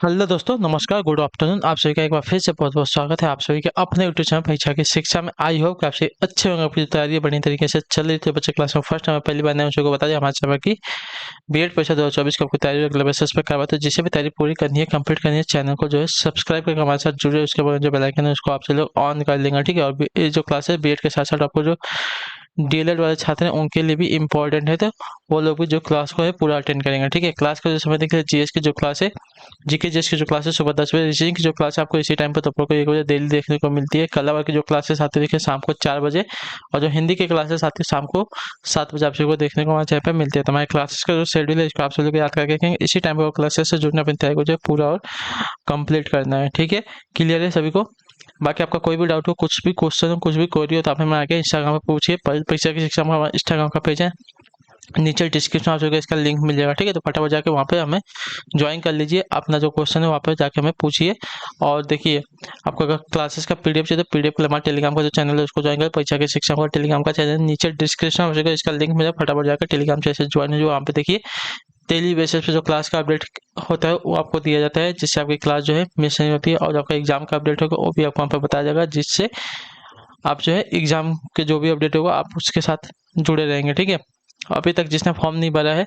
Hello दोस्तों, नमस्कार, good afternoon. आप सभी का एक बार फिर से बहुत बहुत स्वागत है आप सभी के अपने यूट्यूब चैनल परीक्षा की शिक्षा में। आई होप कि आप सभी अच्छे होंगे, आपकी तैयारी बढ़िया तरीके से चल रही थी। बच्चे क्लास में फर्स्ट टाइम पहली बार नए बच्चों को बता दिया हमारे चैनल की बीएड परीक्षा 2024 की आपको तैयारी अगले बेसिस पर करवाते हैं। जिसे भी तैयारी पूरी करनी है, कंप्लीट करनी है, चैनल को जो है सब्सक्राइब करके हमारे साथ जुड़े। उसके बाद जो बेल आइकन है उसको आपसे लोग ऑन कर लेंगे, ठीक है। और ये जो क्लास है बीएड के साथ साथ आपको जो डीएलएड वाले छात्र हैं उनके लिए भी इम्पोर्टेंट है, तो वो लोग भी जो क्लास को है पूरा अटेंड करेंगे, ठीक है। क्लास का जो समय देखिए, जीएस की जो क्लास है, जीके जीएस की जो क्लास है सुबह 10 बजे, रीजनिंग की जो क्लास है आपको इसी टाइम पर दोपहर को 1 बजे डेली देखने को मिलती है। कला वर्ग की जो क्लासेस आती है देखिए शाम को 4 बजे, और जो हिंदी की क्लासेस आती है शाम को 7 बजे आप सबको देखने को हमारे चैनल पर मिलती है। तो हमारे क्लासेस का जो शेड्यूल है इसको आप सभी को याद करके रखेंगे, इसी टाइम पर क्लासेस से जुड़ने अपनी तैयारी को जो है पूरा और कंप्लीट करना है, ठीक है। क्लियर है सभी को? बाकी आपका कोई भी डाउट हो, कुछ भी क्वेश्चन हो, कुछ भी क्वेरी हो, तो आप हमें आगे इंस्टाग्राम पे पूछिए। परीक्षा की शिक्षा में हमारा इंस्टाग्राम का पेज है, नीचे डिस्क्रिप्शन आप इसका लिंक मिल जाएगा, ठीक है। तो फटाफट जाके वहाँ पे हमें ज्वाइन कर लीजिए। अपना जो क्वेश्चन है वहाँ पे जाके हमें पूछिए। और देखिए, आपको अगर क्लासेस का पीडीएफ चाहिए तो पीडीएफ के लिए हमारे टेलीग्राम का जो चैनल है उसको ज्वाइन करें। परीक्षा की शिक्षा का टेलीग्राम का चैनल नीचे डिस्क्रिप्शन में इसका लिंक मिला, फटाफट जाकर टेलीग्राम से ज्वाइन हो जो वहाँ पे देखिए डेली बेसिस पे जो क्लास का अपडेट होता है वो आपको दिया जाता है, जिससे आपकी क्लास जो है मिस नहीं होती है। और आपका एग्जाम का अपडेट होगा वो भी आपको वहाँ पर बताया जाएगा, जिससे आप जो है एग्जाम के जो भी अपडेट होगा आप उसके साथ जुड़े रहेंगे, ठीक है। अभी तक जिसने फॉर्म नहीं भरा है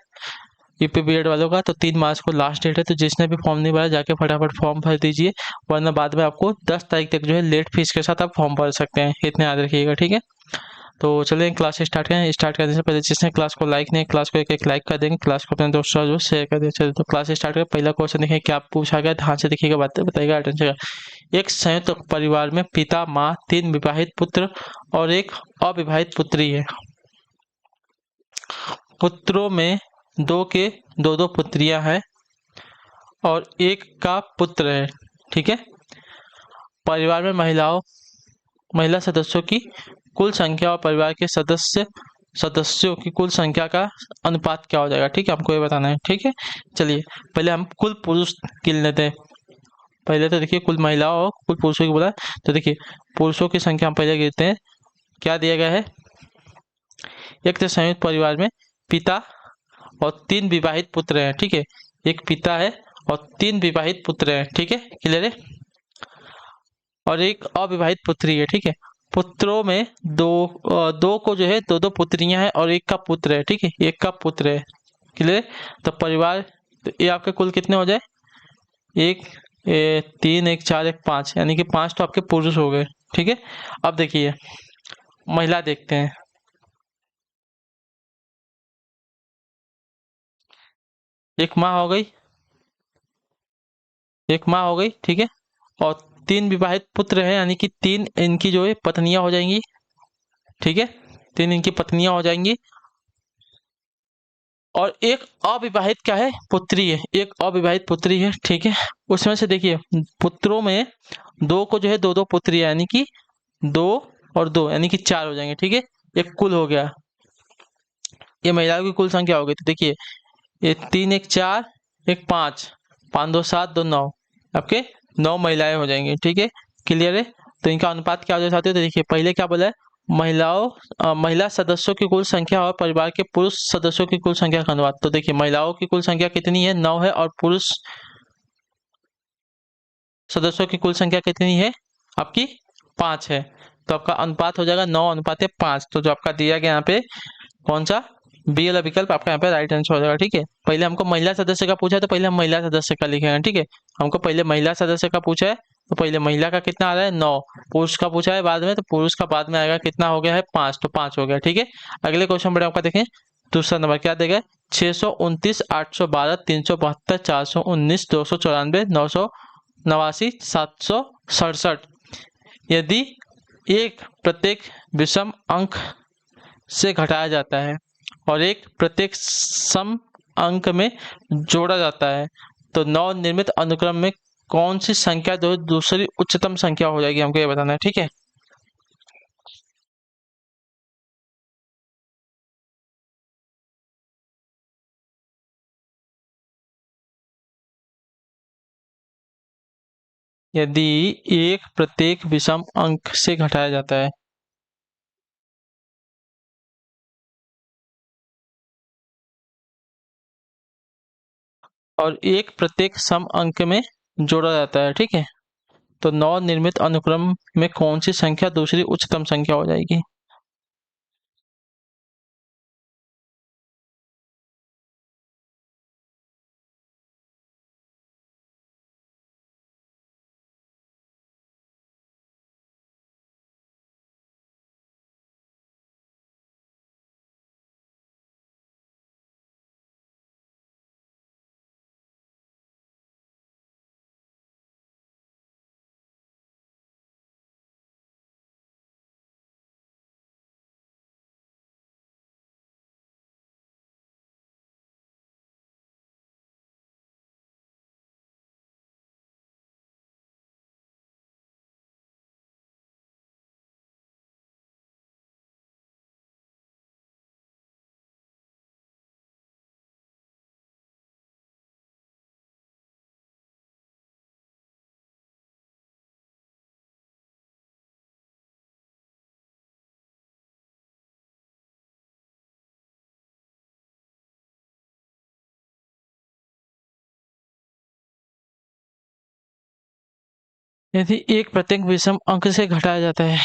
यूपी बीएड वालों का, तो 3 मार्च को लास्ट डेट है। तो जिसने भी फॉर्म नहीं भरा जाके फटाफट फॉर्म भर दीजिए, वरना बाद में आपको 10 तारीख तक जो है लेट फीस के साथ आप फॉर्म भर सकते हैं। इतने याद रखिएगा, ठीक है। तो चलिए क्लास स्टार्ट करें। स्टार्ट करने से पहले जिसने क्लास को लाइक नहीं, क्लास को एक एक लाइक कर देंगे, क्लास को अपने दोस्तों जो शेयर कर देंगे। चलिए तो क्लास स्टार्ट करें। पहला क्वेश्चन देखिए क्या पूछा गया, ध्यान से देखिएगा, बात बताइएगा, अटेंशन का। एक संयुक्त परिवार में पिता, माँ, 3 विवाहित पुत्र और एक अविवाहित पुत्री है। पुत्रों में दो के दो दो पुत्रियां हैं और एक का पुत्र है, ठीक है। परिवार में महिला सदस्यों की कुल संख्या और परिवार के सदस्यों की कुल संख्या का अनुपात क्या हो जाएगा, ठीक है। हमको ये बताना है, ठीक है। चलिए पहले हम कुल पुरुष गिन लेते हैं। पहले तो देखिए कुल महिलाओं और कुल पुरुषों की बोला, तो देखिए पुरुषों की संख्या हम पहले गिनते हैं। क्या दिया गया है, एक तो संयुक्त परिवार में पिता और 3 विवाहित पुत्र हैं, ठीक है। एक पिता है और 3 विवाहित पुत्र हैं, ठीक है, क्लियर है। और एक अविवाहित पुत्री है, ठीक है। पुत्रों में दो को जो है दो दो पुत्रियां हैं और एक का पुत्र है, ठीक है, एक का पुत्र है, क्लियर। तो परिवार, तो ये आपके कुल कितने हो जाए, एक 3, एक 4, एक 5, यानी कि 5 तो आपके पुरुष हो गए, ठीक है। अब देखिए महिला देखते हैं। एक माँ हो गई, एक माँ हो गई, ठीक है। और 3 विवाहित पुत्र हैं, यानी कि 3 इनकी जो है पत्नियां हो जाएंगी, ठीक है। 3 इनकी पत्नियां हो जाएंगी। और एक अविवाहित क्या है, पुत्री है, एक अविवाहित पुत्री है, ठीक है। उसमें से देखिए पुत्रों में दो को जो है दो दो पुत्री है, यानी कि 2 और 2 यानी कि 4 हो जाएंगे, ठीक है। एक कुल हो गया, ये महिलाओं की कुल संख्या हो गई। तो देखिए ये 3 एक 4, एक 5, 5 2 7 2 9, आपके 9 महिलाएं हो जाएंगी, ठीक है, क्लियर है। तो इनका अनुपात क्या हो जाता है, तो देखिए पहले क्या बोला है, महिला सदस्यों की कुल संख्या और परिवार के पुरुष सदस्यों की कुल संख्या का अनुपात। तो देखिए महिलाओं की कुल संख्या कितनी है, 9 है, और पुरुष सदस्यों की कुल संख्या कितनी है, आपकी 5 है। तो आपका अनुपात हो जाएगा 9:5। तो जो आपका दिया गया यहाँ पे कौन सा बी वाला विकल्प आपका यहाँ पे राइट आंसर हो जाएगा, ठीक है। पहले हमको महिला सदस्य का पूछा है तो पहले हम महिला सदस्य का लिखेंगे, ठीक है। हमको पहले महिला सदस्य का पूछा है तो पहले महिला का कितना आ रहा है, 9। पुरुष का पूछा है बाद में, तो पुरुष का बाद में आएगा, कितना हो गया है, 5, तो 5 हो गया, ठीक है। अगले क्वेश्चन पर आपका देखें, दूसरा नंबर क्या देगा, 629, 812, 372, 419, 294, 989, 767। यदि एक प्रत्येक विषम अंक से घटाया जाता है और एक प्रत्येक सम अंक में जोड़ा जाता है, तो नवनिर्मित अनुक्रम में कौन सी संख्या जो दूसरी उच्चतम संख्या हो जाएगी, हमको ये बताना है, ठीक है। यदि एक प्रत्येक विषम अंक से घटाया जाता है, और एक प्रत्येक सम अंक में जोड़ा जाता है, ठीक है। तो नवनिर्मित अनुक्रम में कौन सी संख्या दूसरी उच्चतम संख्या हो जाएगी? यदि एक प्रत्येक विषम अंक से घटाया जाता है,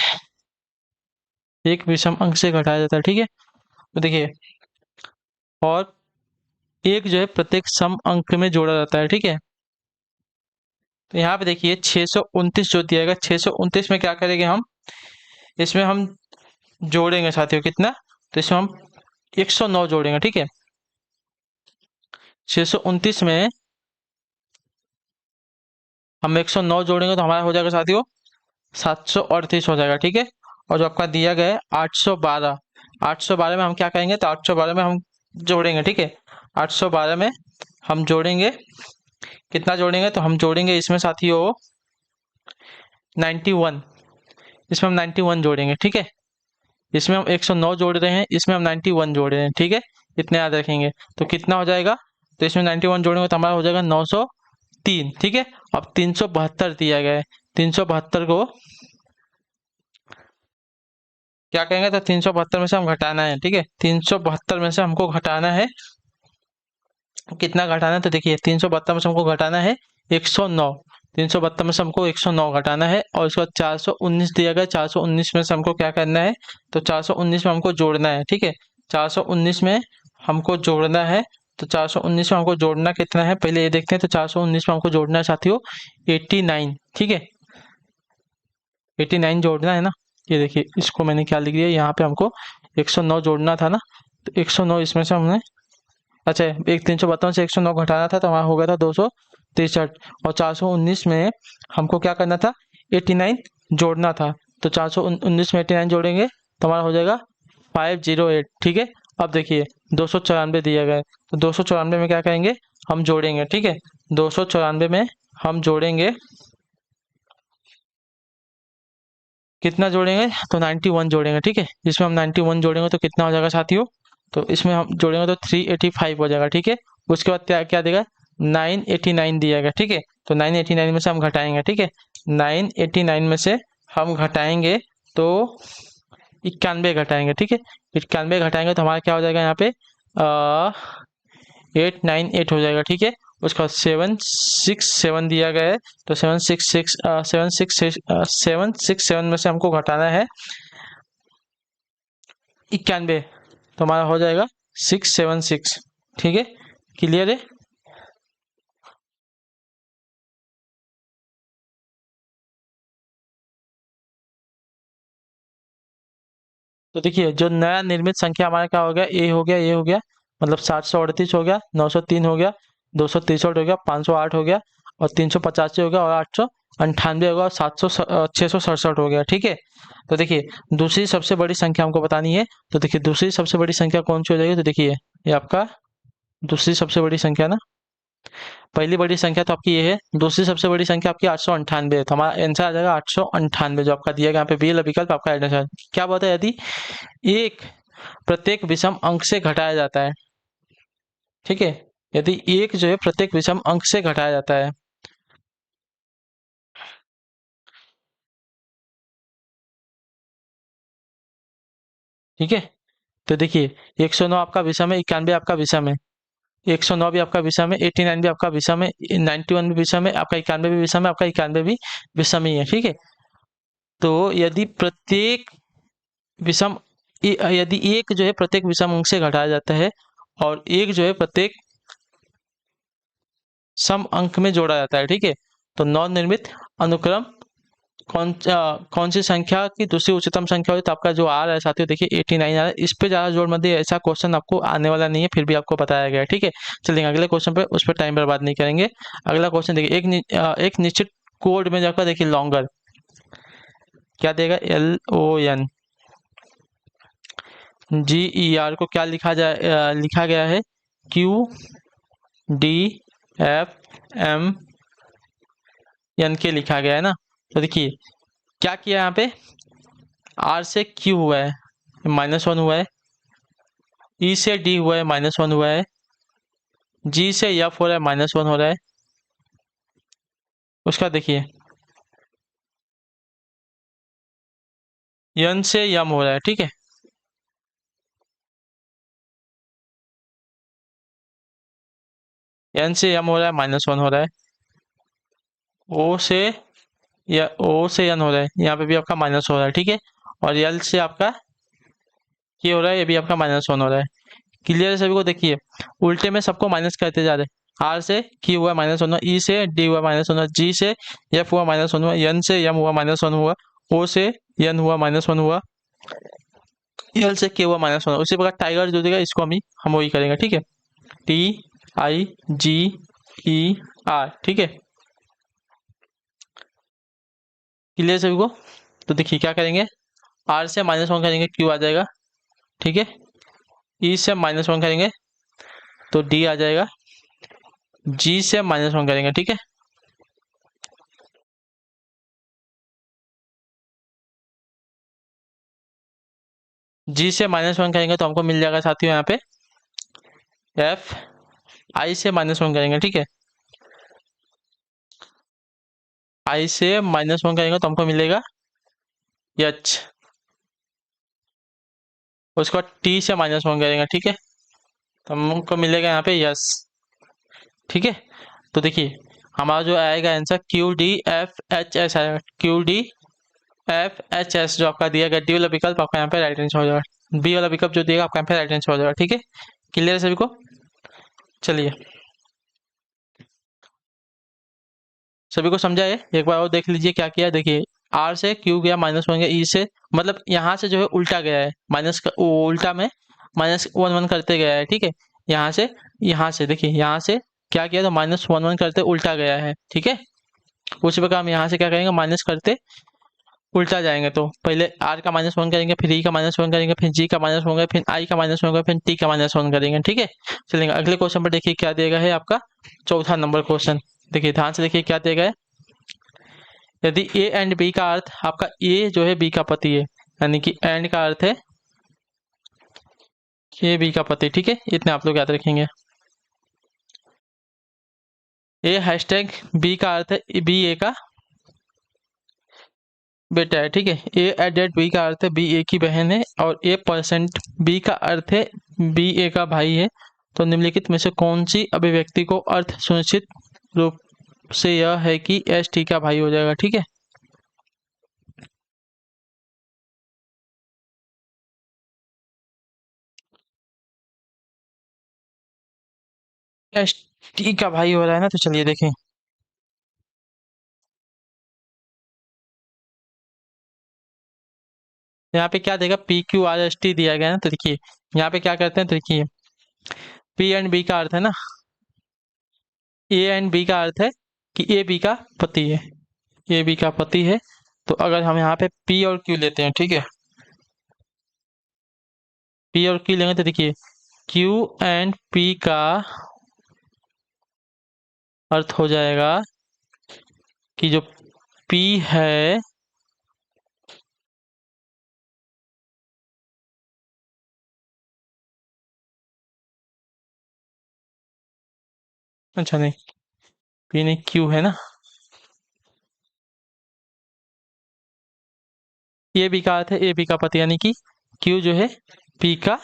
एक विषम अंक से घटाया जाता है, ठीक है। तो देखिए, और एक जो है प्रत्येक सम अंक में जोड़ा जाता है, ठीक है। तो यहाँ पे देखिए 629 जो दिया गया, 629 में क्या करेंगे हम, इसमें हम जोड़ेंगे साथियों कितना, तो इसमें हम 109 जोड़ेंगे, ठीक है। 629 में हम 109 जोड़ेंगे तो हमारा हो जाएगा साथियों 738 हो जाएगा, ठीक है। और जो आपका दिया गया है 812, 812 में हम क्या करेंगे, तो 812 में हम जोड़ेंगे, ठीक है। 812 में हम जोड़ेंगे, कितना जोड़ेंगे, तो हम जोड़ेंगे इसमें साथियों 91, इसमें हम 91 जोड़ेंगे, ठीक है। इसमें हम 109 जोड़ रहे हैं, इसमें हम 91 जोड़ रहे हैं, ठीक है। इतने याद रखेंगे। तो कितना हो जाएगा, तो इसमें 91 जोड़ेंगे तो हमारा हो जाएगा 903, ठीक है। अब 372 दिया गया है, 372 को क्या कहेंगे, तो 372 में से हम घटाना है, ठीक है। 372 में से हमको घटाना है, कितना घटाना है, तो देखिए 372 में से हमको घटाना है 109, 372 में से हमको 109 घटाना है, और उसके बाद 419 दिया गया, 419 में से हमको क्या करना है, तो 419 में हमको जोड़ना है, ठीक है। 419 में हमको जोड़ना है, तो 419 में हमको जोड़ना कितना है, पहले ये देखते हैं। तो 419 में हमको जोड़ना है साथियों 89, ठीक है। 89 जोड़ना है ना, ये देखिए इसको मैंने क्या लिख दिया, यहाँ पे हमको 109 जोड़ना था ना, तो 109 इसमें से हमने, अच्छा एक 352 से 109 घटाना था, तो हमारा हो गया था 263। और 419 में हमको क्या करना था, 89 जोड़ना था, तो 419 में 89 जोड़ेंगे तो हमारा हो जाएगा 508, ठीक है। अब देखिए 294 दिया गया है, तो 294 में क्या करेंगे, हम जोड़ेंगे, ठीक है। 294 में हम जोड़ेंगे, कितना जोड़ेंगे, तो 91 जोड़ेंगे, ठीक है। इसमें हम 91 जोड़ेंगे तो कितना हो जाएगा साथियों, तो इसमें हम जोड़ेंगे तो 385 हो जाएगा, ठीक है। उसके बाद क्या क्या देगा, 989 दिया गया, ठीक है। तो 989 में से हम घटाएंगे, ठीक है। 989 में से हम घटाएंगे तो 91 घटाएंगे, ठीक है। 91 घटाएंगे तो हमारा क्या हो जाएगा यहाँ पे 898 हो जाएगा, ठीक है। उसका 767 दिया गया है, तो 767 में से हमको घटाना है 91, तो हमारा हो जाएगा 676, ठीक है। क्लियर है। तो देखिए जो नया निर्मित संख्या हमारा क्या हो गया, ए हो गया, ए हो गया, मतलब 738 हो गया, 903 हो गया, 263 हो गया, 508 हो गया, और 385 हो गया, और 898 हो गया, और 667 हो गया, ठीक है। तो देखिए दूसरी सबसे बड़ी संख्या हमको बतानी है, तो देखिए दूसरी सबसे बड़ी संख्या कौन सी हो जाएगी, तो देखिए ये आपका दूसरी सबसे बड़ी संख्या ना, पहली बड़ी संख्या तो आपकी ये है, दूसरी सबसे बड़ी संख्या आपकी 898 है, तो हमारा आंसर आ जाएगा 898, जो आपका दिया गया यहाँ पे बी विकल्प आपका आंसर। क्या बात है, यदि एक प्रत्येक विषम अंक से घटाया जाता है, ठीक है। यदि एक जो है प्रत्येक विषम अंक से घटाया जाता है, ठीक है। तो देखिए 109 आपका विषम है, 91 आपका विषम है, 109 भी आपका विषम है, 89 भी आपका विषम है, 91 भी विषम है, आपका 91 भी विषम है, आपका 91 भी विषम ही है। ठीक है, तो यदि प्रत्येक विषम यदि एक जो है प्रत्येक विषम अंक से घटाया जाता है और एक जो है प्रत्येक सम अंक में जोड़ा जाता है। ठीक है, तो नव निर्मित अनुक्रम कौन सी संख्या की दूसरी उच्चतम संख्या होती है, तो आपका जो आ रहा है साथियों देखिए 89 आ रहा है। इस पे ज़्यादा जोर मत दिए, ऐसा क्वेश्चन आपको आने वाला नहीं है, फिर भी आपको बताया गया है। ठीक है, चलिए अगले क्वेश्चन पे, उस पर टाइम बर्बाद नहीं करेंगे। अगला क्वेश्चन देखिए, एक निश्चित कोड में जाकर देखिए लॉन्गर क्या देगा, LON GER को क्या लिखा गया है, QDFMN के लिखा गया है ना। तो देखिए क्या किया यहाँ पे, R से Q हुआ है -1 हुआ है, E से D हुआ है -1 हुआ है, G से F हो रहा है -1 हो रहा है। उसका देखिए N से M हो रहा है। ठीक है, N से M हो रहा है -1 हो रहा है, O से N हो रहा है, यहाँ पे भी आपका माइनस हो रहा है। ठीक है, और L से आपका K हो रहा है, ये भी आपका -1 हो रहा है। क्लियर है सभी को। देखिए उल्टे में सबको माइनस करते जा रहे हैं। R से Q हुआ -1 हुआ, E से D हुआ -1 हुआ, G से F हुआ -1 हुआ, N से M हुआ -1 हुआ, O से N हुआ -1 हुआ, L से K हुआ -1 हुआ। उसी प्रकार टाइगर जो देगा इसको हम वही करेंगे। ठीक है, TIGER। ठीक है, क्लियर सभी को। तो देखिए क्या करेंगे, R से -1 करेंगे Q आ जाएगा। ठीक है, E से -1 करेंगे तो D आ जाएगा, G से -1 करेंगे। ठीक है, G से -1 करेंगे तो हमको मिल जाएगा साथियों यहाँ पे F। I से -1 करेंगे। ठीक है, I से -1 करेंगे तो हमको मिलेगा H। उसके बाद T से -1 करेंगे। ठीक है, तो हमको मिलेगा यहाँ पे यस। ठीक है, तो देखिए हमारा जो आएगा आंसर QDFHS आएगा, QDFHS जो आपका दिया गया डी वाला विकल्प आपका यहाँ पे राइट आंसर हो जाएगा, बी वाला विकल्प जो दिएगा आपका यहाँ पे राइट आंसर हो जाएगा। ठीक है, क्लियर है सभी को। चलिए सभी को समझा है, एक बार और देख लीजिए क्या किया। देखिए R से Q गया -1 गया, E से मतलब यहाँ से जो है उल्टा गया है, उल्टा में -1 करते गया है। ठीक है, यहाँ से देखिए यहाँ से क्या किया, तो -1 करते उल्टा गया है। ठीक है, उसी प्रकार हम यहाँ से क्या करेंगे, माइनस करते उल्टा जाएंगे। तो पहले R का -1 करेंगे, फिर E का -1 करेंगे, फिर G का -1 करेंगे, फिर I का -1 करेंगे, फिर T का -1 करेंगे। ठीक है, चलेंगे अगले क्वेश्चन पर। देखिए क्या दिया गया है आपका चौथा नंबर क्वेश्चन। देखिए ध्यान से देखिए क्या दिया गया है, यदि A एंड B का अर्थ, आपका A जो है B का पति है, यानी कि एंड का अर्थ है A B का पति। ठीक है, इतने आप लोग याद रखेंगे। A हैशटैग B का अर्थ है B A का बेटा है। ठीक है, A@B का अर्थ है B A की बहन है, और A% B का अर्थ है B A का भाई है। तो निम्नलिखित में से कौन सी अभिव्यक्ति को अर्थ सुनिश्चित रूप से यह है कि ST का भाई हो जाएगा। ठीक है, ST का भाई हो रहा है ना, तो चलिए देखें। यहाँ पे क्या देगा, PQRST दिया गया है ना। तो देखिए यहाँ पे क्या करते हैं, तो देखिए P एंड B का अर्थ है ना, A एंड B का अर्थ है कि A B का पति है, A B का पति है। तो अगर हम यहाँ पे P और Q लेते हैं, ठीक है, P और Q लेंगे तो देखिए Q एंड P का अर्थ हो जाएगा कि जो P है अच्छा नहीं, P नहीं Q है ना, A B का अर्थ है A B का पति, यानी कि Q जो है P का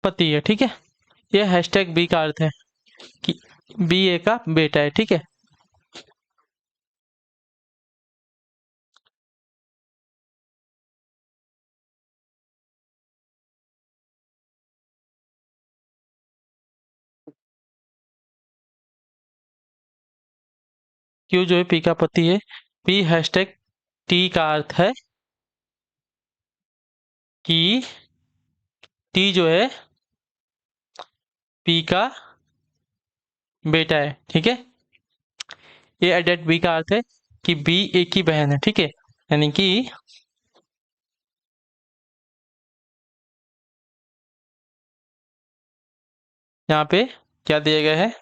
पति है। ठीक है, ये हैशटैग बी का अर्थ है कि बी ए का बेटा है, ठीक है। क्यू जो है पी का पति है। पी हैशटैग टी का अर्थ है कि टी जो है पी का बेटा है, ठीक है। ए एडेड बी का अर्थ है कि बी ए की बहन है, ठीक है। यानी कि यहाँ पे क्या दिया गया है,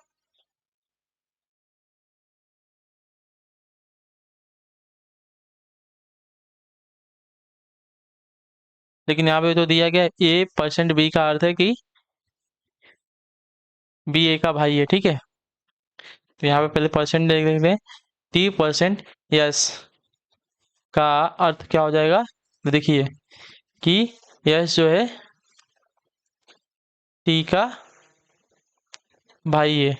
लेकिन यहाँ पे तो दिया गया है ए परसेंट बी का अर्थ है कि बी ए का भाई है, ठीक है। तो यहाँ पे पहले परसेंट देख लेते हैं। टी परसेंट यस का अर्थ क्या हो जाएगा, तो देखिए कि यस जो है टी का भाई है,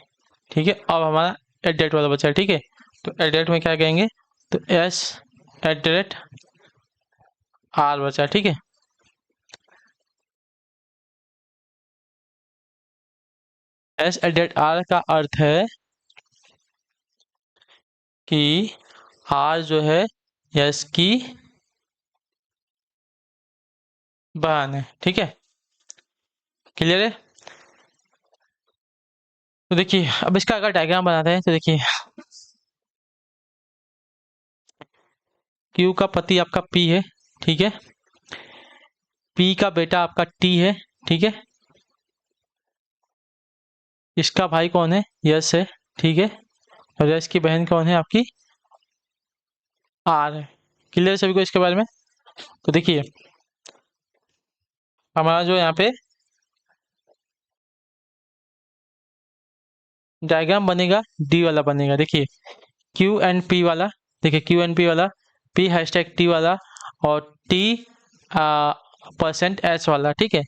ठीक है। अब हमारा एट डेट वाला बचा है, ठीक है। तो एट डेट में क्या कहेंगे, तो एस एट डेट आर बचा, ठीक है। एस एट डेट आर का अर्थ है कि आर जो है यस की बहन है, ठीक है। क्लियर है। तो देखिए अब इसका अगर डायग्राम बनाते हैं तो देखिए क्यू का पति आपका पी है, ठीक है। पी का बेटा आपका टी है, ठीक है। इसका भाई कौन है, यस है, ठीक है। और यस की बहन कौन है, आपकी आर है। क्लियर सभी को इसके बारे में। तो देखिए हमारा जो यहाँ पे डायग्राम बनेगा डी वाला बनेगा। देखिए क्यू एंड पी वाला, देखिए क्यू एंड पी वाला, पी हैशटैग टी वाला और टी परसेंट एस वाला, ठीक है।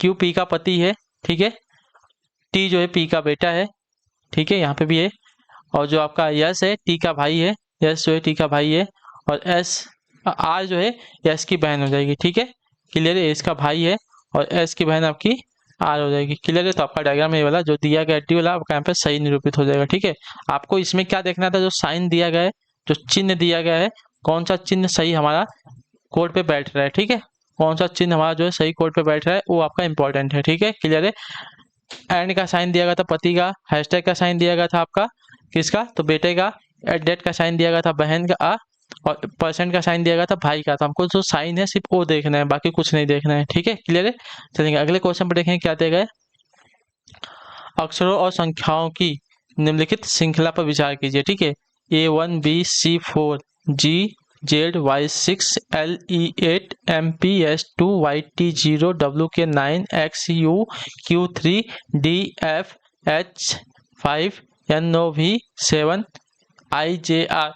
क्यू पी का पति है, ठीक है। टी जो है पी का बेटा है, ठीक है, यहाँ पे भी है। और जो आपका यस है टी का भाई है, यस जो है टी का भाई है। और एस आर जो है यस की बहन हो जाएगी, ठीक है। क्लियर है, एस का भाई है और एस की बहन आपकी आर हो जाएगी। क्लियर है। तो आपका डायग्राम ये वाला जो दिया गया टी वाला आपका यहाँ पे सही निरूपित हो जाएगा, ठीक है। आपको इसमें क्या देखना था, जो साइन दिया गया है, जो चिन्ह दिया गया है, कौन सा चिन्ह सही हमारा कोड पे बैठ रहा है, ठीक है। कौन सा चिन्ह हमारा जो है सही कोड पे बैठ रहा है वो आपका इंपॉर्टेंट है, ठीक है। क्लियर है। एंड का साइन दिया गया था पति का, हैशटैग का साइन दिया गया था आपका किसका, तो बेटे का। एट डेट का साइन दिया गया था बहन का और परसेंट का साइन दिया गया था भाई का। तो हमको जो साइन है सिर्फ वो देखना है, बाकी कुछ नहीं देखना है, ठीक है। क्लियर है। चलेंगे अगले क्वेश्चन पर देखेंगे क्या दिया गया है। अक्षरों और संख्याओं की निम्नलिखित श्रृंखला पर विचार कीजिए, ठीक है। A1 B C4 GZ Y6LE8MPS2YT0WK9XU Q3DF8 5NOV7IJR।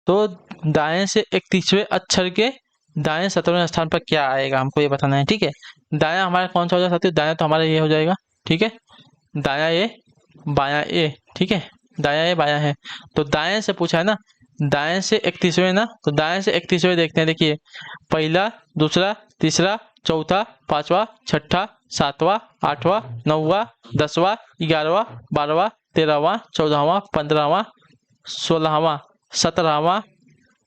तो दाएं से 31वें अक्षर के दाएं 17वें स्थान पर क्या आएगा, हमको ये बताना है, ठीक है। दाया हमारा कौन सा हो जाएगा साथियों, दाया तो हमारा ये हो जाएगा, ठीक है। दाया ए बाया ए, ठीक है। दाया ए बाया है, तो दाएं से पूछा है ना, दाएं से 31वें ना, तो दाएं से 31वें देखते हैं। देखिए पहला दूसरा तीसरा चौथा पांचवा छठा सातवां आठवां नौवां 10वां 11वां 12वां 13वां 14वां 15वां 16वां 17वां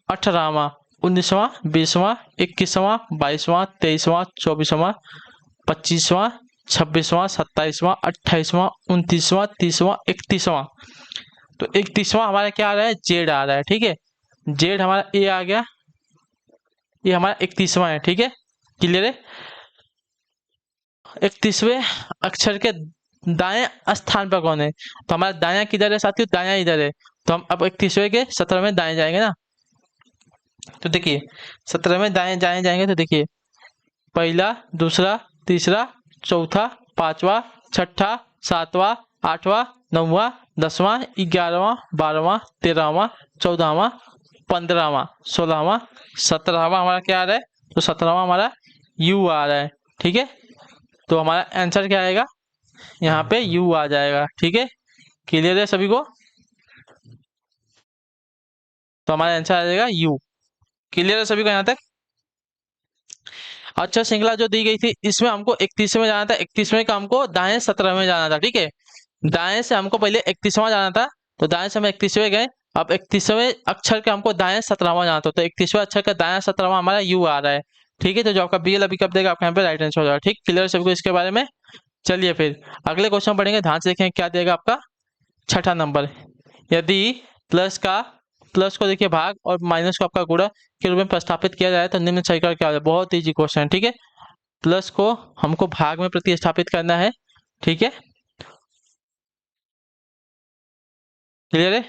18वां 19वां 20वां 21वां 22वां 23वां 24वां 25वां 26वां 27वां 28वां 29वां 30वां 31वां। तो 31वां हमारा क्या आ रहा है, जेड आ रहा है, ठीक है। जेड हमारा ए आ गया, ये हमारा 31वां है, ठीक है। क्लियर है। 31वें अक्षर के दाएं स्थान पर कौन है, तो हमारा दाया किधर है साथियों, दाया इधर है। तो हम अब 31वें के 17वें दाएं जाएंगे ना, तो देखिए 17वें दाएं दाएं जाएंगे तो देखिए पहला दूसरा तीसरा चौथा पांचवा छठा सातवां आठवां नौवां 10वां 11वां 12वां 13वां 14वां 15वां 16वां 17वां हमारा क्या आ रहा है, तो 17वां हमारा यू आ रहा है, ठीक है। तो हमारा आंसर क्या आएगा, यहाँ पे यू आ जाएगा। ठीक है, क्लियर है सभी को? तो हमारा आंसर आ जाएगा यू। क्लियर है सभी को यहाँ तक? अच्छा, श्रृंखला जो दी गई थी इसमें हमको 31वें में जाना था, 31वें का हमको दाएं 17वें में जाना था। ठीक है, दाएं से हमको पहले 31वां जाना था, तो दाएं से हम 31वें गए। अब 31वें अक्षर का हमको दाएं 17वां जाना था, तो 31वें अक्षर का दाएं 17वां हमारा यू आ रहा है। ठीक है, तो जो आपका बी एल अभी कब देगा, आपका यहाँ पे राइट आंसर हो जाएगा। ठीक, क्लियर सभी को इसके बारे में? चलिए फिर अगले क्वेश्चन पढ़ेंगे, ध्यान से देखें क्या देगा आपका छठा नंबर। यदि प्लस का प्लस को देखिए भाग और माइनस को आपका गुणा के रूप में प्रस्तापित किया जाए तो निम्न समीकरण क्या हो जाए। बहुत इजी क्वेश्चन है। ठीक है, प्लस को हमको भाग में प्रतिस्थापित करना है। ठीक है, क्लियर है?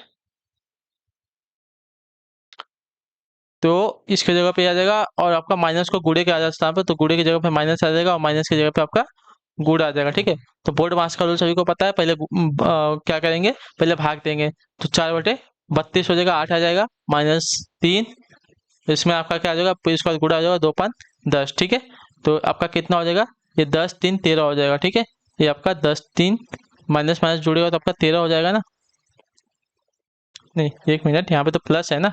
तो इसके जगह पे आ जाएगा, और आपका माइनस को गुणे के आ जाता है, तो गुणे की जगह पे माइनस आ जाएगा और माइनस की जगह पे आपका गुण आ जाएगा। ठीक है, तो बोर्ड मास का रूल सभी को पता है। पहले क्या करेंगे, पहले भाग देंगे, तो 4/32 हो जाएगा, 8 आ जाएगा, -3, इसमें आपका क्या आ जाएगा, फिर इसका गुणा आ जाएगा, 2×5 = 10। ठीक है, तो आपका कितना हो जाएगा, ये 10 3 13 हो जाएगा। ठीक है, ये आपका 10 3 माइनस माइनस जुड़ेगा तो आपका 13 हो जाएगा ना। नहीं, 1 मिनट, यहाँ पे तो प्लस है ना,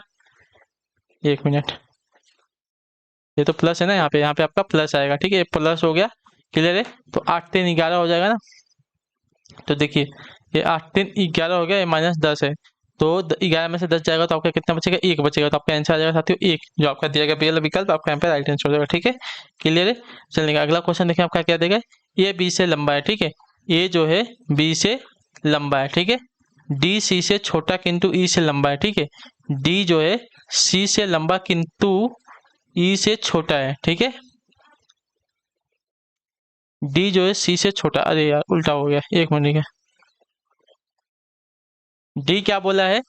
1 मिनट, ये तो प्लस है ना, यहाँ पे आपका प्लस आएगा। ठीक है, ये प्लस हो गया, क्लियर है? तो 8 3 11 हो जाएगा ना। तो देखिए, ये 8 3 11 हो गया, ये -10 है, तो 11 में से 10 जाएगा तो आपका कितना बचेगा, 1 बचेगा, तो आपका आंसर आ जाएगा साथियों 1, जो आपका दिया गया पहला विकल्प आपका यहाँ पे राइट आंसर हो जाएगा। ठीक है, क्लियर है? चलिए अगला क्वेश्चन देखिए, आपका क्या देगा, ए बी से लंबा है। ठीक है, ए जो है बी से लंबा है। ठीक है, डी सी से छोटा किंतु ई से लंबा है। ठीक है, डी जो है सी से लंबा किंतु ई से छोटा है। ठीक है, डी जो है सी से छोटा, अरे यार उल्टा हो गया, 1 मिनट। डी क्या बोला है,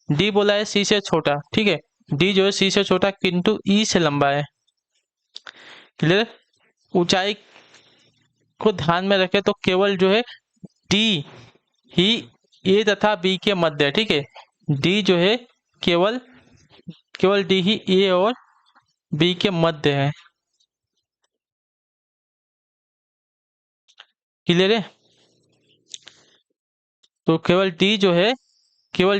डी बोला है सी से छोटा। ठीक है, डी जो है सी से छोटा किंतु ई से लंबा है। क्लियर? ऊंचाई को ध्यान में रखे तो केवल जो है डी ही ए तथा बी के मध्य है। ठीक है, डी जो है केवल केवल डी ही ए और बी के मध्य है। क्लियर है? तो केवल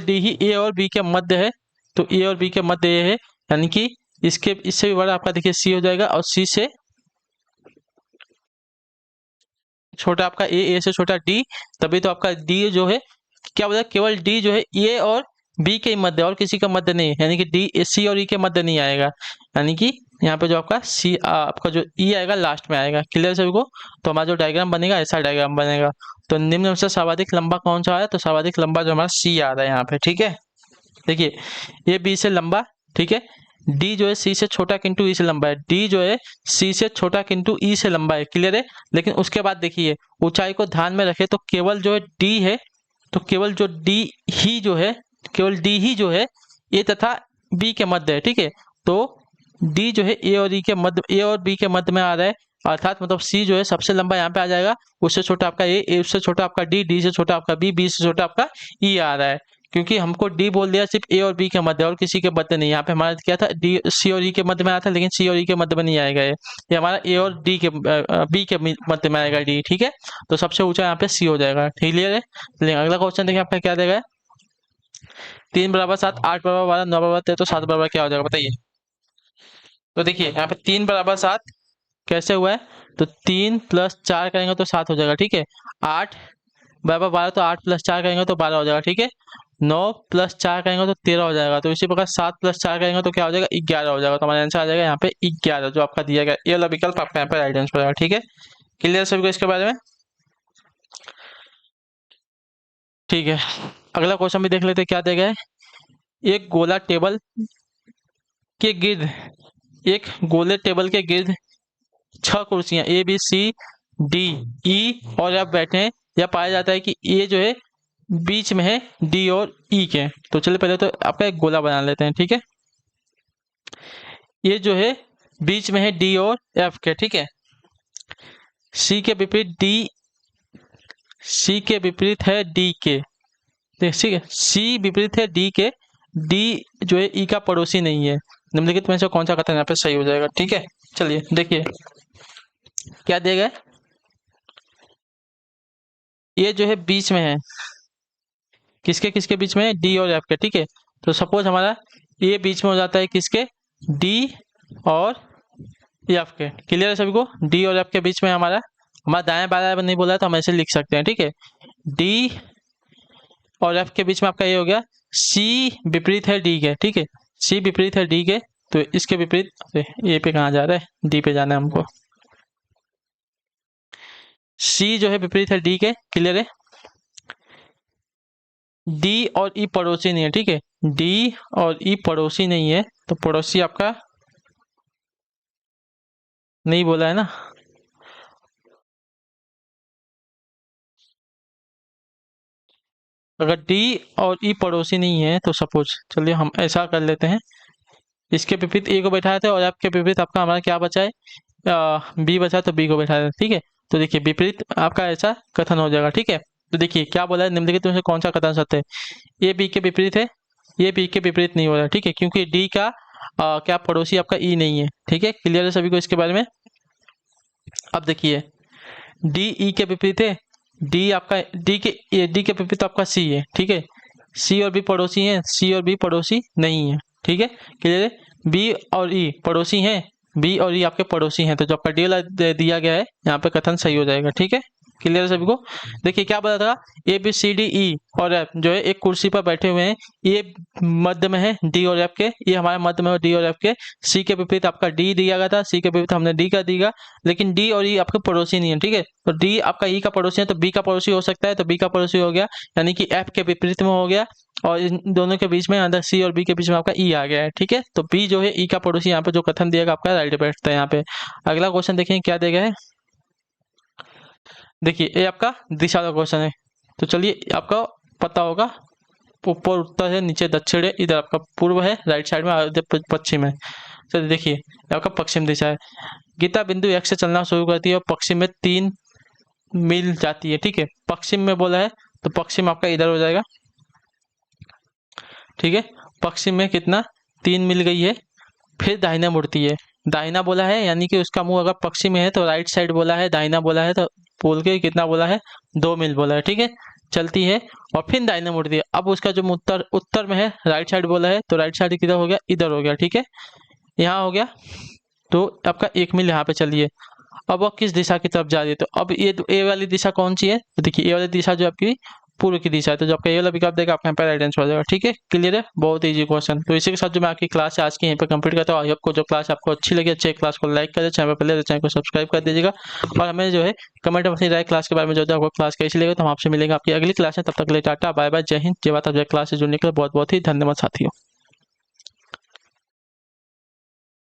डी ही ए और बी के मध्य है, तो ए और बी के मध्य ये है, यानी कि इसके इससे भी बड़ा आपका देखिए सी हो जाएगा, और सी से छोटा आपका ए से छोटा डी, तभी तो आपका डी जो है क्या बोला, केवल डी जो है ए और बी के मध्य, और किसी का मध्य नहीं, यानी कि डी सी और ई के मध्य नहीं आएगा, यानी कि यहाँ पे जो आपका सी आपका जो ई आएगा लास्ट में आएगा। क्लियर सभी को? तो हमारा जो डायग्राम बनेगा ऐसा डायग्राम बनेगा। तो निम्न में से सर्वाधिक लंबा कौन सा है, तो सर्वाधिक लंबा जो हमारा सी आ रहा है यहाँ पे। ठीक है, देखिए ये बी से लंबा, ठीक है, डी जो है सी से छोटा किंतु ई से लंबा है, डी जो है सी से छोटा किंतु ई से लंबा है। क्लियर है? लेकिन उसके बाद देखिए ऊंचाई को ध्यान में रखे तो केवल जो है डी है, तो केवल जो डी ही जो है, केवल डी ही जो है ए तथा बी के मध्य है। ठीक है, तो डी जो है ए और ई के मध्य, ए और बी के मध्य में आ रहा है, अर्थात मतलब सी जो है सबसे लंबा यहाँ पे आ जाएगा, उससे छोटा आपका ए उससे छोटा आपका डी से छोटा आपका बी से छोटा आपका ई आ रहा है, क्योंकि हमको डी बोल दिया सिर्फ ए और बी के मध्य, और किसी के मध्य नहीं। यहाँ पे हमारा क्या था, डी सी और ई के मध्य में आया था, लेकिन सी और ई के मध्य में नहीं आएगा, ये हमारा ए और डी के बी के मध्य में आएगा डी। ठीक है, तो सबसे ऊंचा यहाँ पे सी हो जाएगा। क्लियर है? चलिए अगला क्वेश्चन देखिए, आपका क्या देगा, 3 = 7, 8 = 12, 9 = 13, तो 7 = क्या हो जाएगा बताइए। तो देखिए यहाँ पे 3 = 7 कैसे हुआ है, तो 3 + 4 करेंगे तो 7 हो जाएगा। ठीक है, 8 = 12, तो 8 + 4 करेंगे तो 12 हो जाएगा। ठीक है, 9 + 4 करेंगे तो 13 हो जाएगा। तो इसी प्रकार 7 + 4 करेंगे तो क्या हो जाएगा, 11 हो जाएगा। तो हमारा आंसर आ जाएगा यहाँ पे 11, जो आपका दिया गया ये वाला विकल्प आपका यहाँ पे राइट आंसर हो जाएगा। ठीक है, क्लियर सभी को इसके बारे में? ठीक है, अगला क्वेश्चन भी देख लेते हैं क्या देगा है। एक गोला टेबल के गिर्द एक गोले टेबल के गिर्द 6 कुर्सियां A B C D E और आप बैठे हैं, या पाया जाता है कि ए जो है बीच में है डी और ई के। तो चलिए पहले तो आपका एक गोला बना लेते हैं। ठीक है, ये जो है बीच में है डी और एफ के। ठीक है, सी के विपरीत है डी के। ठीक है, सी विपरीत है डी के, डी जो है ई का पड़ोसी नहीं है। निम्नलिखित में से कौन सा कथन यहाँ पे सही हो जाएगा। ठीक है, चलिए देखिए क्या दिया गया है, ये जो है बीच में है, किसके किसके बीच में है, डी और एफ के, ठीक है। तो सपोज हमारा ये बीच में हो जाता है किसके, डी और एफ के। क्लियर है सभी को, डी और एफ के बीच में हमारा दाएं बाएं नहीं बोला है तो हम ऐसे लिख सकते हैं, ठीक है। डी और एफ के बीच में आपका ये हो गया, सी विपरीत है डी के, ठीक है, सी विपरीत है डी के, तो इसके विपरीत, ए पे कहाँ जा रहा है, डी पे जाना है हमको। सी जो है विपरीत है डी के, क्लियर है। डी और ई पड़ोसी नहीं है, ठीक है, डी और ई पड़ोसी नहीं है, तो पड़ोसी आपका नहीं बोला है ना, अगर डी और ई पड़ोसी नहीं है तो सपोज चलिए हम ऐसा कर लेते हैं, इसके विपरीत ए को बैठाए थे और आपके विपरीत आपका हमारा क्या बचा है, बी बचा है, तो बी को बैठाया था, ठीक है। तो देखिए विपरीत आपका ऐसा कथन हो जाएगा, ठीक है। तो देखिए क्या बोला है, निम्नलिखित में से कौन सा कथन सत्य है, ये बी के विपरीत है, ये बी के विपरीत नहीं हो रहा है, ठीक है, क्योंकि डी का क्या पड़ोसी आपका ई नहीं है, ठीक है। क्लियर है सभी को इसके बारे में। अब देखिए डी ई के विपरीत है, डी आपका डी के विपरीत आपका सी है, ठीक है, सी और बी पड़ोसी हैं, सी और बी पड़ोसी नहीं है, ठीक है। क्लियर है, बी और ई पड़ोसी हैं, बी और ई आपके पड़ोसी हैं, तो जो आपका डी वाला दिया गया है यहाँ पे कथन सही हो जाएगा, ठीक है। क्लियर है सभी को। देखिए क्या बोला था, A B C D E और एफ जो है एक कुर्सी पर बैठे हुए हैं, ये मध्य में है डी और एफ के, ये हमारे मध्य में है डी और एफ के। सी के विपरीत आपका डी दिया गया था, सी के विपरीत हमने डी का दिया, लेकिन डी और ई आपके पड़ोसी नहीं है, ठीक है। तो डी आपका ई का पड़ोसी है, तो बी का पड़ोसी हो सकता है, तो बी का पड़ोसी हो गया, यानी कि एफ के विपरीत में हो गया, और इन दोनों के बीच में अंदर सी और बी के बीच में आपका ई आ गया है, ठीक है। तो बी जो है ई का पड़ोसी, यहाँ पे जो कथन दिया गया आपका राइट बैठता है यहाँ पे। अगला क्वेश्चन देखिए क्या दिया गया है, देखिए ये आपका दिशा का क्वेश्चन है, तो चलिए आपका पता होगा, ऊपर उत्तर है, नीचे दक्षिण है, इधर आपका पूर्व है, राइट साइड में, इधर पश्चिम है। चलिए देखिए ये आपका पश्चिम दिशा है, गीता बिंदु एक्स से चलना शुरू करती है और पश्चिम में 3 मील जाती है, ठीक है। पश्चिम में बोला है तो पश्चिम आपका इधर हो जाएगा, ठीक है। पश्चिम में कितना, 3 मील गई है, फिर दाहिना मुड़ती है, दाहिना बोला है यानी कि उसका मुंह अगर पश्चिम में है तो राइट साइड बोला है, दाहिना बोला है तो बोल के कितना बोला है, 2 मील बोला है, ठीक है। चलती है और फिर दाहिना मुड़ती है, अब उसका जो उत्तर उत्तर में है, राइट साइड बोला है, तो राइट साइड किधर हो गया, इधर हो गया, ठीक है, यहाँ हो गया। तो आपका 1 मील यहाँ पे चलिए, अब वो किस दिशा की तरफ जा रही है, तो अब ये ए वाली दिशा कौन सी है, तो देखिए ए वाली दिशा जो आपकी पूर्व की दिशा है, तो जो आपका ये वाला विकल्प देगा आपका यहाँ पे राइट आंसर हो जाएगा, ठीक है। क्लियर है, बहुत इजी क्वेश्चन। तो इसी के साथ जो मैं आपकी क्लास है आज की यहीं पे कंप्लीट करता हूँ। आई होप को जो क्लास आपको अच्छी लगी, अच्छी क्लास को लाइक कर दे, चैनल पर पहले तो चैनल को सब्सक्राइब कर दीजिएगा, और हमें जो है कमेंट में अपनी राय क्लास के बारे में जो है आपको क्लास कैसी लगे, तो हम आपसे मिलेंगे आपकी अगली क्लास में। तब तक के लिए टाटा बाय बाय, जय हिंद, जय माता, जय क्लास से जुड़ने के लिए बहुत बहुत ही धन्यवाद साथियों।